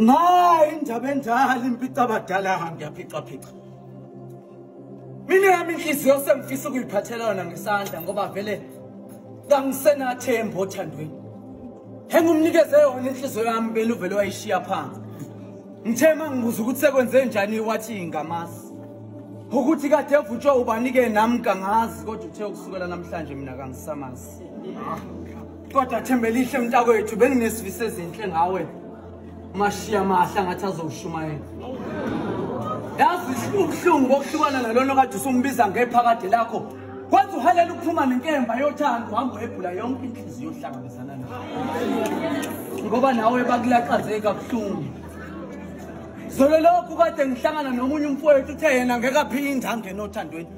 Ngayi indaba endala imphica abadala ngiyaphica. Mina yami inhliziyo sengifisa ukuyiphathelana ngesandla ngoba vele kangisenathemba othandweni. Ngumnikeze yona inhliziyo yami vele uvele wayishiya phansi. Ngithema ngibuza ukuthi sekwenze njani wathi ngamazi. Ukuthi kade evutshwa ubanike nami kangazi kodwa uthe ukusukela namhlanje mina kangisamazi. Kodwa thembe lihle mntakwethu benginesifiso ezinhle ngawe. Mashiya mahla ngathi azoshumayela. Yazi ubuhlungu bokuhlukana nalona kade usumbiza ngephakade lakho. Kwenza uhalela ukuphuma nenkemba yothando uhamba uhebhula yonke inhliziyo yohlangabezana nayo. Ngoba nawe bakulaqazeka kabuhlungu. Zolo lokho kade ngihlangana nomunye umfowethu uthe yena ngeke aphinde angene othandweni.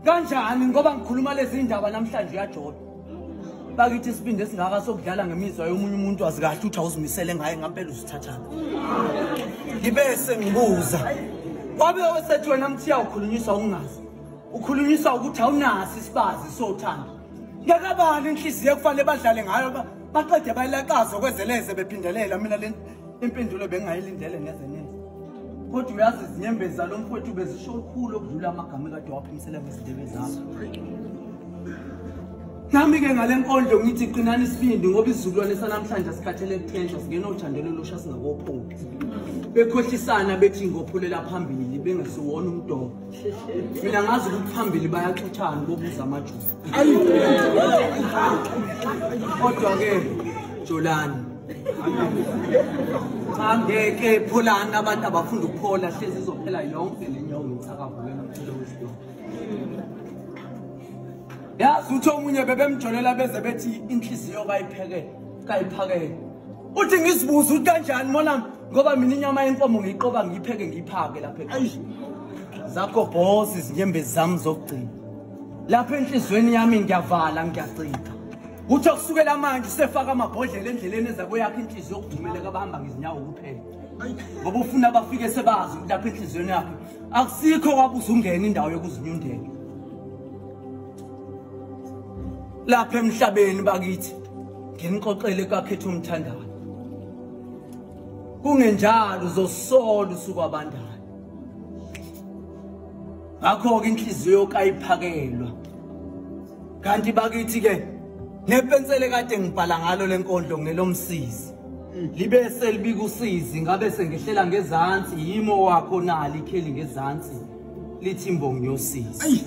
Kanjani ngoba ngikhuluma lezi indaba namhlanje uyajola. Bakithi isibindi esingaka sokudlala ngemizwa yomunye umuntu azikahle uthi awuzimisele ngaye ngempela uzithathana. Ngibese ngibuza. Wabe osethi wena mthiya ukhulunyiswa ungazi. Ukhulunyiswa ukuthi awunasi isibazi sothando. Ngakabani inhliziyo kufanele badlale ngayo baqede bayilaqaza kwezeleze bephindelela mina le impendulo bengayilindele neze neze. Kodwa uyazi izinyembezi zalomfowethu bezisho okukhulu okudlula amagama kade waphimisela ngezindebe zami. Nami ke ngale nkondlo ngithi qinani isibindi ngoba izizukulwane sanamhlanje asikhathele ekuthenjwa singena othandelo losha singakopholi. Bekhohlisana bethi ngophulela phambili bengesiwona umdomo. Mina ngazi ukuthi phambili bayaxuthana bobuza amajuba. Kodwa ke Jolani angeke pholana abantu abafunda ukuphola hlezi izophela yonke lenyawo ngitsakavukela umthelo wesibili. Yazi uthi omunye bebemjolela beze bethi inhliziyo kayiphakele. Uthi ngisibuza ukuthi kanjani mona ngoba mina inyama yenkomo ngiyiqoba ngiyipheke ngiyiphake lapha ekhaya. Zakho boss izinyembezi zami zokugcina. Lapha enhlizweni yami ngiyavala ngiyacika. Uthi kusukela manje sefaka amabhodlela endleleni ezabo yakhe inhliziyo yokudumeleka abahamba ngezinyawo kuphela. Ngoba ufuna bafike sebazi ukuthi lapha enhlizweni yakhe akusikho kwabuza ungena indawo yokuzinyundela. Lapha emhlabeni bakithi nginixoxele kakhethu umthandayo. Kungenjalo uzosola usuku abandayo. Ngakho ke inhliziyo kayiphakelwa. Kanti bakithi ke nepensele kade ngibhala ngalo lenkondlo ngelomsizi. Libe selibika usizi ngabe sengehlela ngezantsi yimo wakho nali ikheli ngezantsi lithi imbongi yosizi.